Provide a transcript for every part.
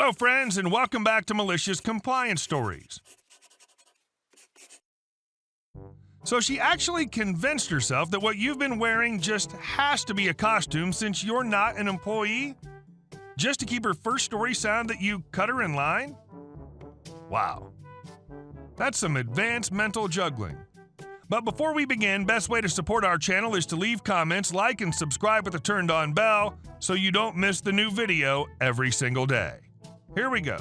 Hello, friends, and welcome back to Malicious Compliance Stories. So she actually convinced herself that what you've been wearing just has to be a costume since you're not an employee? Just to keep her first story sound that you cut her in line? Wow. That's some advanced mental juggling. But before we begin, best way to support our channel is to leave comments, like, and subscribe with a turned-on bell so you don't miss the new video every single day. Here we go.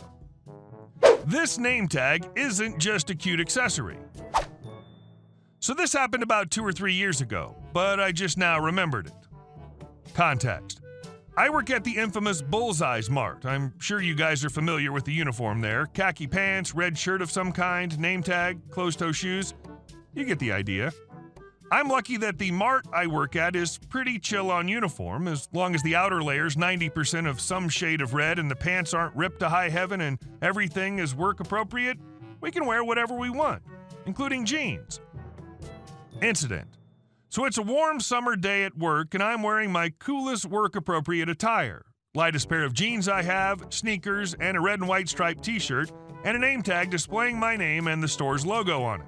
This name tag isn't just a cute accessory. So this happened about 2 or 3 years ago, but I just now remembered it. Context. I work at the infamous Bullseye's Mart. I'm sure you guys are familiar with the uniform there. Khaki pants, red shirt of some kind, name tag, closed-toe shoes. You get the idea. I'm lucky that the mart I work at is pretty chill on uniform. As long as the outer layer's 90% of some shade of red and the pants aren't ripped to high heaven and everything is work appropriate, we can wear whatever we want, including jeans. Incident. So it's a warm summer day at work and I'm wearing my coolest work-appropriate attire. Lightest pair of jeans I have, sneakers, and a red and white striped t-shirt, and a name tag displaying my name and the store's logo on it.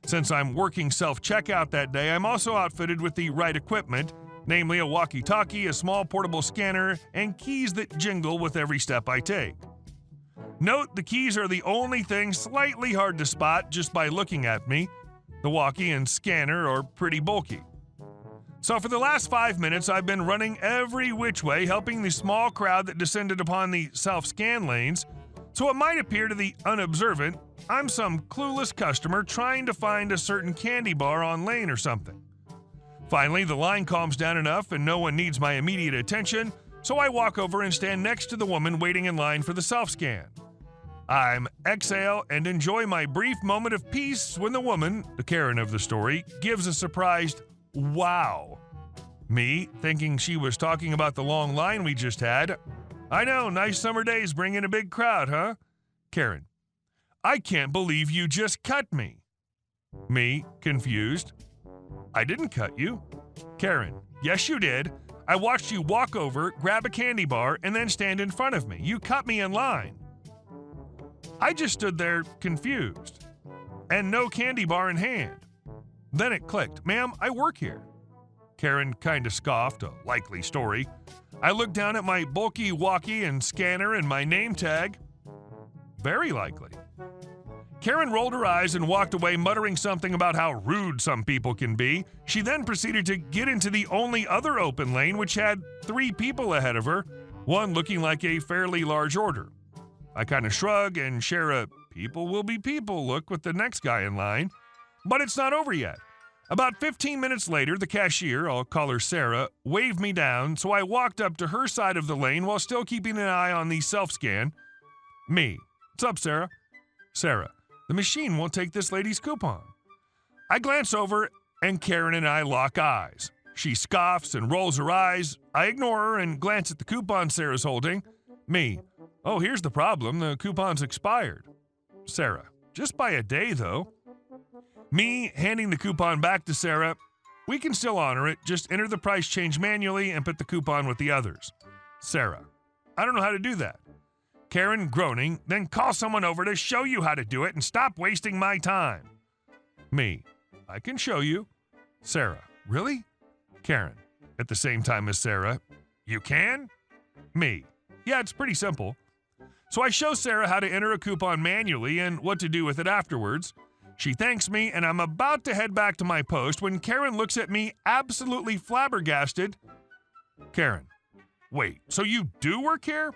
Since I'm working self-checkout that day, I'm also outfitted with the right equipment, namely a walkie-talkie, a small portable scanner, and keys that jingle with every step I take. Note the keys are the only thing slightly hard to spot just by looking at me. The walkie and scanner are pretty bulky. So for the last 5 minutes, I've been running every which way, helping the small crowd that descended upon the self-scan lanes, so it might appear to the unobservant I'm some clueless customer trying to find a certain candy bar on lane or something. Finally, the line calms down enough and no one needs my immediate attention, so I walk over and stand next to the woman waiting in line for the self-scan. I'm exhale and enjoy my brief moment of peace when the woman, the Karen of the story, gives a surprised wow. Me, thinking she was talking about the long line we just had. I know, nice summer days bring in a big crowd, huh? Karen. I can't believe you just cut me. Me, confused. I didn't cut you. Karen, yes you did. I watched you walk over, grab a candy bar, and then stand in front of me. You cut me in line. I just stood there confused. And no candy bar in hand. Then it clicked. Ma'am, I work here. Karen kinda scoffed, a likely story. I looked down at my bulky walkie and scanner and my name tag. Very likely. Karen rolled her eyes and walked away muttering something about how rude some people can be. She then proceeded to get into the only other open lane, which had 3 people ahead of her, one looking like a fairly large order. I kind of shrug and share a people will be people look with the next guy in line. But it's not over yet. About 15 minutes later, the cashier, I'll call her Sarah, waved me down, so I walked up to her side of the lane while still keeping an eye on the self-scan. Me. What's up, Sarah? Sarah. The machine won't take this lady's coupon. I glance over, and Karen and I lock eyes. She scoffs and rolls her eyes. I ignore her and glance at the coupon Sarah's holding. Me. Oh, here's the problem. The coupon's expired. Sarah. Just by a day, though. Me, handing the coupon back to Sarah. We can still honor it. Just enter the price change manually and put the coupon with the others. Sarah. I don't know how to do that. Karen, groaning, then call someone over to show you how to do it and stop wasting my time. Me. I can show you. Sarah. Really? Karen. At the same time as Sarah. You can? Me. Yeah, it's pretty simple. So I show Sarah how to enter a coupon manually and what to do with it afterwards. She thanks me and I'm about to head back to my post when Karen looks at me absolutely flabbergasted. Karen. Wait, so you do work here?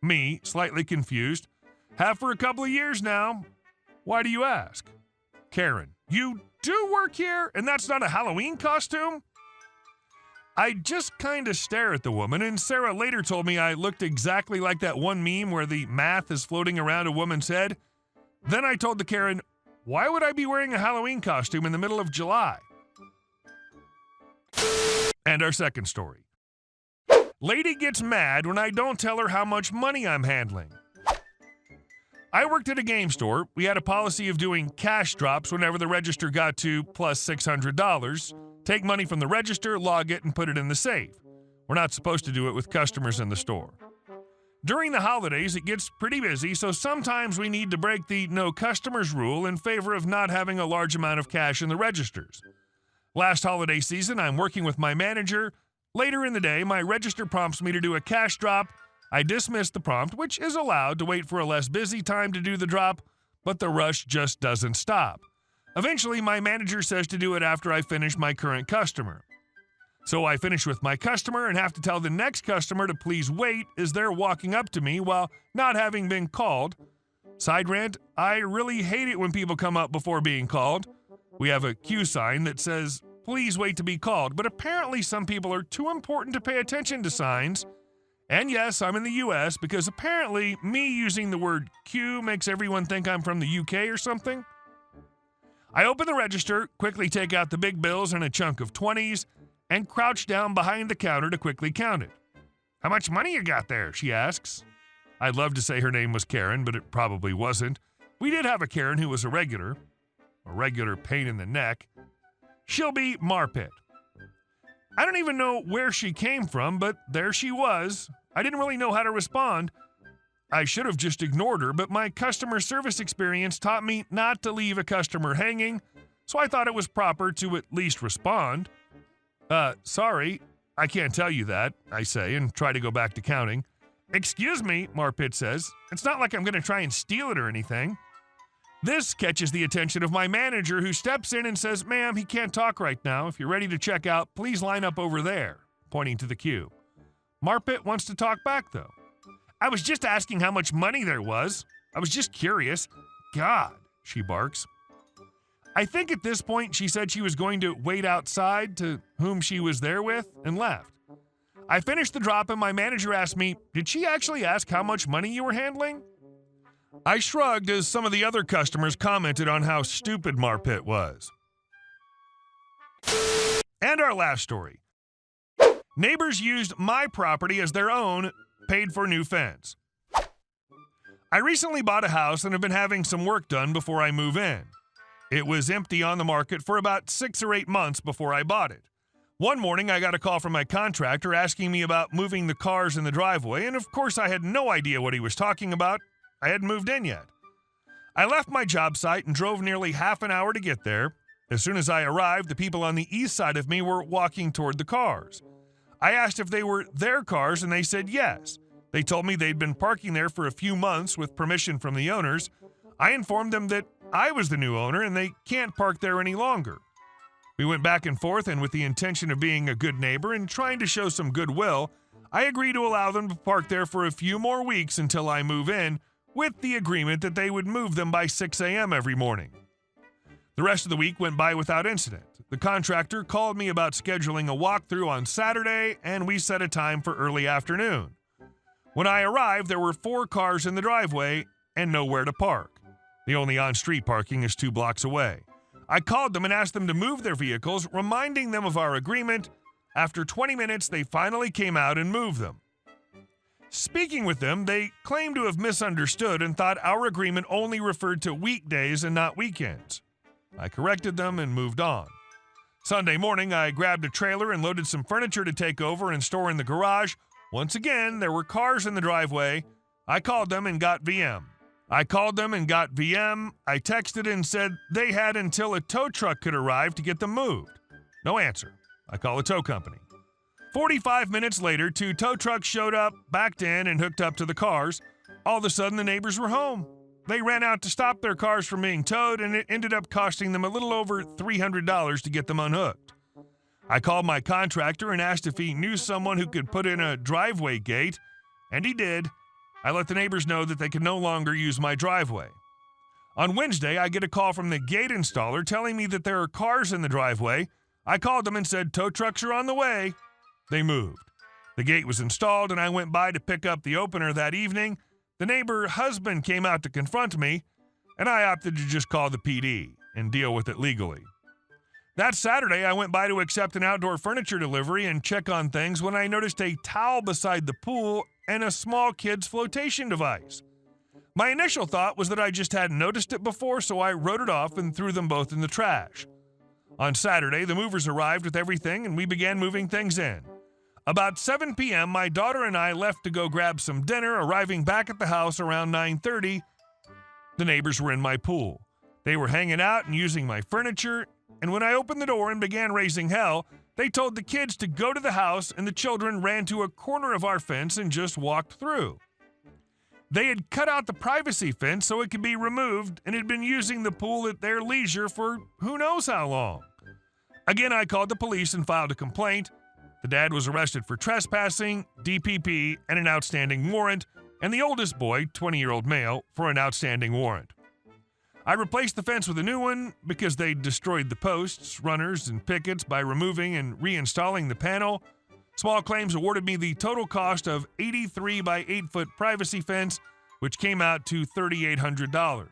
Me, slightly confused. Have for a couple of years now. Why do you ask? Karen. You do work here? And that's not a Halloween costume? I just kind of stare at the woman, and Sarah later told me I looked exactly like that one meme where the math is floating around a woman's head. Then I told the Karen, why would I be wearing a Halloween costume in the middle of July? And our second story. Lady gets mad when I don't tell her how much money I'm handling. I worked at a game store. We had a policy of doing cash drops whenever the register got to plus $600. Take money from the register, log it, and put it in the safe. We're not supposed to do it with customers in the store. During the holidays, it gets pretty busy, so sometimes we need to break the no customers rule in favor of not having a large amount of cash in the registers. Last holiday season, I'm working with my manager. Later in the day, my register prompts me to do a cash drop. I dismiss the prompt, which is allowed to wait for a less busy time to do the drop, but the rush just doesn't stop. Eventually, my manager says to do it after I finish my current customer. So I finish with my customer and have to tell the next customer to please wait as they're walking up to me while not having been called. Side rant, I really hate it when people come up before being called. We have a queue sign that says, please wait to be called, but apparently some people are too important to pay attention to signs. And yes, I'm in the US because apparently me using the word queue makes everyone think I'm from the UK or something. I open the register, quickly take out the big bills and a chunk of 20s, and crouch down behind the counter to quickly count it. How much money you got there? She asks. I'd love to say her name was Karen, but it probably wasn't. We did have a Karen who was a regular pain in the neck. She'll be Marpit. I don't even know where she came from, but there she was. I didn't really know how to respond. I should have just ignored her, but my customer service experience taught me not to leave a customer hanging, so I thought it was proper to at least respond. Sorry, I can't tell you that, I say, and try to go back to counting. Excuse me, Marpit says. It's not like I'm going to try and steal it or anything. This catches the attention of my manager, who steps in and says, ma'am, he can't talk right now. If you're ready to check out, please line up over there, pointing to the queue. Marpit wants to talk back, though. I was just asking how much money there was. I was just curious. God, she barks. I think at this point she said she was going to wait outside, to whom she was there with, and left. I finished the drop and my manager asked me, did she actually ask how much money you were handling? I shrugged as some of the other customers commented on how stupid Marpit was. And our last story. Neighbors used my property as their own, paid for new fence. I recently bought a house and have been having some work done before I move in. It was empty on the market for about 6 or 8 months before I bought it. One morning, I got a call from my contractor asking me about moving the cars in the driveway, and of course I had no idea what he was talking about. I hadn't moved in yet. I left my job site and drove nearly half an hour to get there. As soon as I arrived, the people on the east side of me were walking toward the cars. I asked if they were their cars, and they said yes. They told me they'd been parking there for a few months with permission from the owners. I informed them that I was the new owner and they can't park there any longer. We went back and forth, and with the intention of being a good neighbor and trying to show some goodwill, I agreed to allow them to park there for a few more weeks until I move in, with the agreement that they would move them by 6 a.m. every morning. The rest of the week went by without incident. The contractor called me about scheduling a walkthrough on Saturday, and we set a time for early afternoon. When I arrived, there were 4 cars in the driveway and nowhere to park. The only on-street parking is 2 blocks away. I called them and asked them to move their vehicles, reminding them of our agreement. After 20 minutes, they finally came out and moved them. Speaking with them, they claimed to have misunderstood and thought our agreement only referred to weekdays and not weekends. I corrected them and moved on. Sunday morning, I grabbed a trailer and loaded some furniture to take over and store in the garage. Once again, there were cars in the driveway. I called them and got VM. I texted and said they had until a tow truck could arrive to get them moved. No answer. I call a tow company. 45 minutes later, 2 tow trucks showed up, backed in, and hooked up to the cars. All of a sudden, the neighbors were home. They ran out to stop their cars from being towed, and it ended up costing them a little over $300 to get them unhooked. I called my contractor and asked if he knew someone who could put in a driveway gate, and he did. I let the neighbors know that they could no longer use my driveway. On Wednesday, I get a call from the gate installer telling me that there are cars in the driveway. I called them and said, tow trucks are on the way. They moved. The gate was installed, and I went by to pick up the opener that evening. The neighbor husband came out to confront me, and I opted to just call the PD and deal with it legally. That Saturday, I went by to accept an outdoor furniture delivery and check on things when I noticed a towel beside the pool and a small kid's flotation device. My initial thought was that I just hadn't noticed it before, so I wrote it off and threw them both in the trash. On Saturday, the movers arrived with everything and we began moving things in. About 7 p.m., my daughter and I left to go grab some dinner. Arriving back at the house around 9:30, the neighbors were in my pool. They were hanging out and using my furniture, and when I opened the door and began raising hell, they told the kids to go to the house, and the children ran to a corner of our fence and just walked through. They had cut out the privacy fence so it could be removed and had been using the pool at their leisure for who knows how long. Again, I called the police and filed a complaint. The dad was arrested for trespassing, DPP, and an outstanding warrant, and the oldest boy, 20-year-old male, for an outstanding warrant. I replaced the fence with a new one because they destroyed the posts, runners, and pickets by removing and reinstalling the panel. Small Claims awarded me the total cost of 83 by 8-foot privacy fence, which came out to $3,800.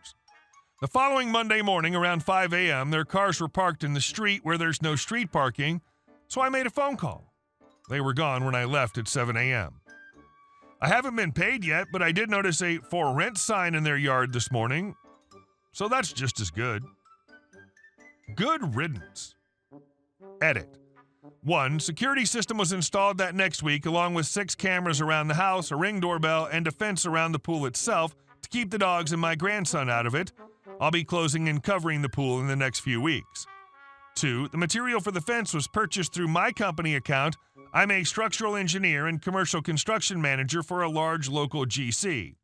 The following Monday morning around 5 a.m., their cars were parked in the street where there's no street parking, so I made a phone call. They were gone when I left at 7 a.m. I haven't been paid yet, but I did notice a for rent sign in their yard this morning, so that's just as good. Good riddance. Edit. 1. Security system was installed that next week along with 6 cameras around the house, a Ring doorbell, and a fence around the pool itself to keep the dogs and my grandson out of it. I'll be closing and covering the pool in the next few weeks. 2. The material for the fence was purchased through my company account. I'm a structural engineer and commercial construction manager for a large local GC.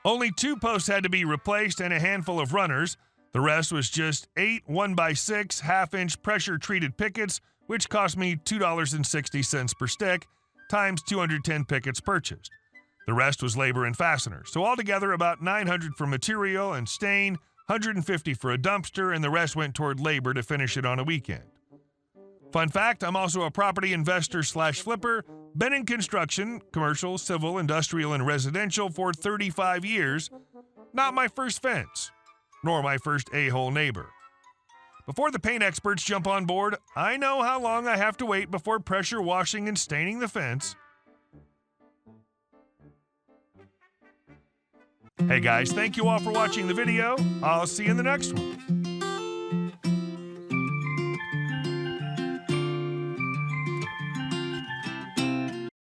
Only 2 posts had to be replaced and a handful of runners. The rest was just 8 1x6 half-inch pressure-treated pickets, which cost me $2.60 per stick, times 210 pickets purchased. The rest was labor and fasteners. So altogether about $900 for material and stain, $150 for a dumpster, and the rest went toward labor to finish it on a weekend. Fun fact, I'm also a property investor/flipper, been in construction, commercial, civil, industrial, and residential for 35 years. Not my first fence, nor my first a-hole neighbor. Before the paint experts jump on board, I know how long I have to wait before pressure washing and staining the fence. Hey guys, thank you all for watching the video. I'll see you in the next one.